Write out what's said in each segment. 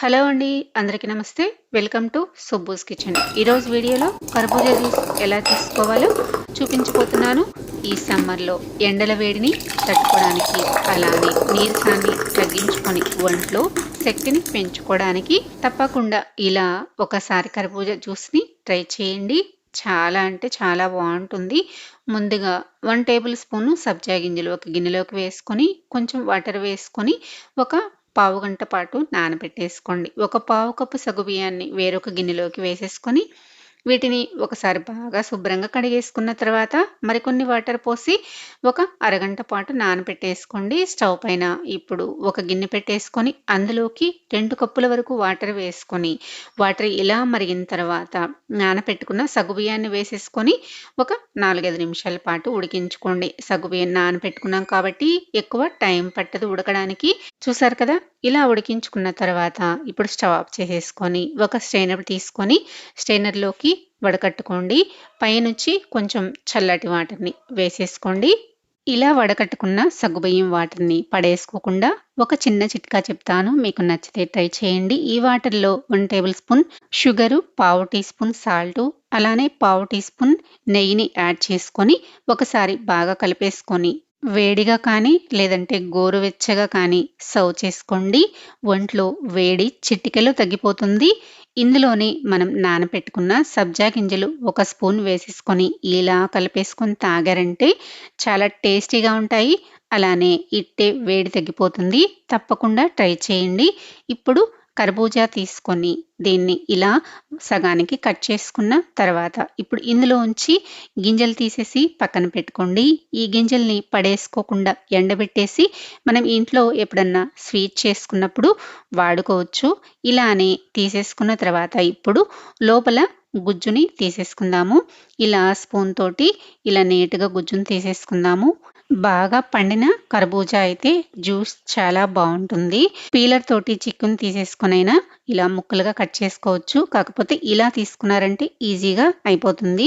Hello అండి. అందరికీ నమస్తే. Welcome to Subbu's kitchen. ఈరోజు వీడియోలో కర్బూజా జ్యూస్ ఎలా తీసుకోవాలో చూపించబోతున్నాను. ఈ సమ్మర్‌లో ఎండల వేడిని తట్టుకోవడానికి, అలానే నీరసాన్ని తగ్గించుకొని ఒంట్లో శక్తిని పెంచుకోవడానికి తప్పకుండా ఇలా ఒకసారి కర్బూజా జ్యూస్‌ని ట్రై చేయండి. చాలా అంటే చాలా బావుంటుంది. ముందుగా 1 టేబుల్ స్పూను సబ్జా గింజలు ఒక గిన్నెలోకి వేసుకొని, కొంచెం వాటర్ వేసుకొని ఒక పావుగంట పాటు నానబెట్టేసుకోండి. ఒక పావు కప్పు సగ్గుబియ్యాన్ని వేరొక గిన్నెలోకి వేసేసుకొని, వీటిని ఒకసారి బాగా శుభ్రంగా కడిగేసుకున్న తర్వాత మరికొన్ని వాటర్ పోసి ఒక అరగంట పాటు నానబెట్టేసుకోండి. స్టవ్ పైన ఇప్పుడు ఒక గిన్నె పెట్టేసుకొని అందులోకి 2 కప్పుల వరకు వాటర్ వేసుకొని, వాటర్ ఇలా మరిగిన తర్వాత నానబెట్టుకున్న సగ్గుబియ్యాన్ని వేసేసుకొని ఒక 4, 5 నిమిషాల పాటు ఉడికించుకోండి. సగ్గుబియ్యం నానబెట్టుకున్నాం కాబట్టి ఎక్కువ టైం పట్టదు ఉడకడానికి. చూసారు కదా! ఇలా ఉడికించుకున్న తర్వాత ఇప్పుడు స్టవ్ ఆఫ్ చేసేసుకొని ఒక స్ట్రైనర్ తీసుకొని స్ట్రైనర్‌లోకి వడకట్టుకోండి. పైనుంచి కొంచెం చల్లటి వాటర్‌ని వేసేసుకోండి. ఇలా వడకట్టుకున్న సగ్గుబియ్యం వాటర్‌ని పడేసుకోకుండా ఒక చిన్న చిట్కా చెప్తాను. మీకు నచ్చితే ట్రై చేయండి. ఈ వాటర్‌లో 1 టేబుల్ స్పూన్ షుగరు, పావు టీ స్పూన్ సాల్టు, అలానే పావు టీ స్పూన్ నెయ్యిని యాడ్ చేసుకొని ఒకసారి బాగా కలిపేసుకొని వేడిగా కానీ లేదంటే గోరువెచ్చగా కానీ సర్వ్ చేసుకోండి. ఒంట్లో వేడి చిటికెలో తగ్గిపోతుంది. ఇందులోనే మనం నానబెట్టుకున్న సబ్జా గింజలు ఒక స్పూన్ వేసేసుకొని ఇలా కలిపేసుకొని తాగారంటే చాలా టేస్టీగా ఉంటాయి. అలానే ఇట్టే వేడి తగ్గిపోతుంది. తప్పకుండా ట్రై చేయండి. ఇప్పుడు కర్బూజా తీసుకొని దీన్ని ఇలా సగానికి కట్ చేసుకున్న తర్వాత ఇప్పుడు ఇందులోంచి గింజలు తీసేసి పక్కన పెట్టుకోండి. ఈ గింజల్ని పడేసుకోకుండా ఎండబెట్టేసి మనం ఇంట్లో ఎప్పుడన్నా స్వీట్ చేసుకున్నప్పుడు వాడుకోవచ్చు. ఇలానే తీసేసుకున్న తర్వాత ఇప్పుడు లోపల గుజ్జుని తీసేసుకుందాము. ఇలా స్పూన్ తోటి ఇలా నీట్‌గా గుజ్జుని తీసేసుకుందాము. బాగా పండిన కర్బూజా అయితే జ్యూస్ చాలా బావుంటుంది. పీలర్ తోటి చిక్కుని తీసేసుకొనైనా ఇలా ముక్కలుగా కట్ చేసుకోవచ్చు. కాకపోతే ఇలా తీసుకున్నారంటే ఈజీగా అయిపోతుంది.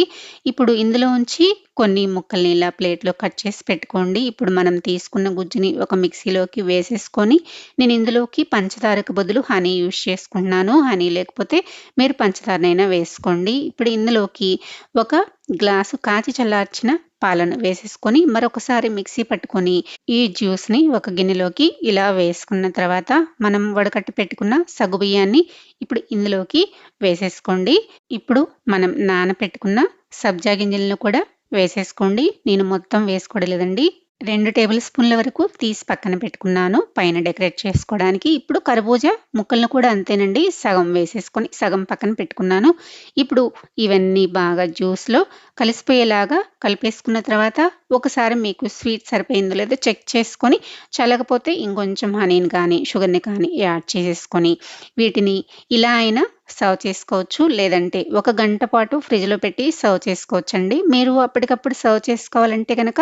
ఇప్పుడు ఇందులోంచి కొన్ని ముక్కల్ని ఇలా ప్లేట్‌లో కట్ చేసి పెట్టుకోండి. ఇప్పుడు మనం తీసుకున్న గుజ్జుని ఒక మిక్సీలోకి వేసేసుకొని నేను ఇందులోకి పంచదారకు బదులు హనీ యూజ్ చేసుకుంటున్నాను. హనీ లేకపోతే మీరు పంచదారనైనా వేసుకోండి. ఇప్పుడు ఇందులోకి ఒక గ్లాసు కాచి చల్లార్చిన పాలను వేసేసుకొని మరొకసారి మిక్సీ పట్టుకొని ఈ జ్యూస్‌ని ఒక గిన్నెలోకి ఇలా వేసుకున్న తర్వాత మనం వడకట్టి పెట్టుకున్న సగ్గుబియ్యాన్ని ఇప్పుడు ఇందులోకి వేసేసుకోండి. ఇప్పుడు మనం నానపెట్టుకున్న సబ్జా గింజలను కూడా వేసేసుకోండి. నేను మొత్తం వేసుకోవడం లేదండి. 2 టేబుల్ స్పూన్ల వరకు తీసి పక్కన పెట్టుకున్నాను పైన డెకరేట్ చేసుకోవడానికి. ఇప్పుడు కర్బూజా ముక్కలను కూడా అంతేనండి. సగం వేసేసుకొని సగం పక్కన పెట్టుకున్నాను. ఇప్పుడు ఇవన్నీ బాగా జ్యూస్‌లో కలిసిపోయేలాగా కలిపేసుకున్న తర్వాత ఒకసారి మీకు స్వీట్ సరిపోయిందో లేదో చెక్ చేసుకొని చల్లకపోతే ఇంకొంచెం హనీని కానీ, షుగర్‌ని కానీ యాడ్ చేసేసుకొని వీటిని ఇలా అయినా సర్వ్ చేసుకోవచ్చు. లేదంటే ఒక గంట పాటు ఫ్రిడ్జ్‌లో పెట్టి సర్వ్ చేసుకోవచ్చండి. మీరు అప్పటికప్పుడు సర్వ్ చేసుకోవాలంటే గనక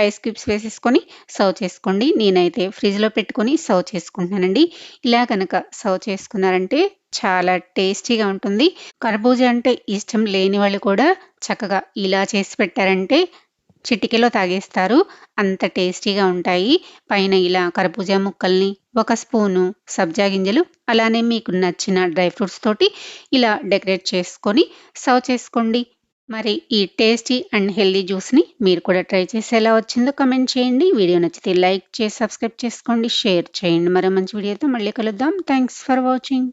ఐస్ క్యూబ్స్ వేసేసుకొని సర్వ్ చేసుకోండి. నేనైతే ఫ్రిడ్జ్‌లో పెట్టుకొని సర్వ్ చేసుకుంటున్నానండి. ఇలా గనక సర్వ్ చేసుకున్నారంటే చాలా టేస్టీగా ఉంటుంది. కర్బూజా అంటే ఇష్టం లేని వాళ్ళు కూడా చక్కగా ఇలా చేసి పెట్టారంటే చిటికెలో తాగేస్తారు. అంత టేస్టీగా ఉంటాయి. పైన ఇలా కర్బూజా ముక్కల్ని, ఒక స్పూను సబ్జా గింజలు, అలానే మీకు నచ్చిన డ్రై ఫ్రూట్స్ తోటి ఇలా డెకరేట్ చేసుకొని సర్వ్ చేసుకోండి. మరి ఈ టేస్టీ అండ్ హెల్తీ జ్యూస్‌ని మీరు కూడా ట్రై చేసి ఎలా వచ్చిందో కామెంట్ చేయండి. వీడియో నచ్చితే లైక్ చేసి, సబ్స్క్రైబ్ చేసుకోండి, షేర్ చేయండి. మరో మంచి వీడియోతో మళ్ళీ కలుద్దాం. Thanks for watching.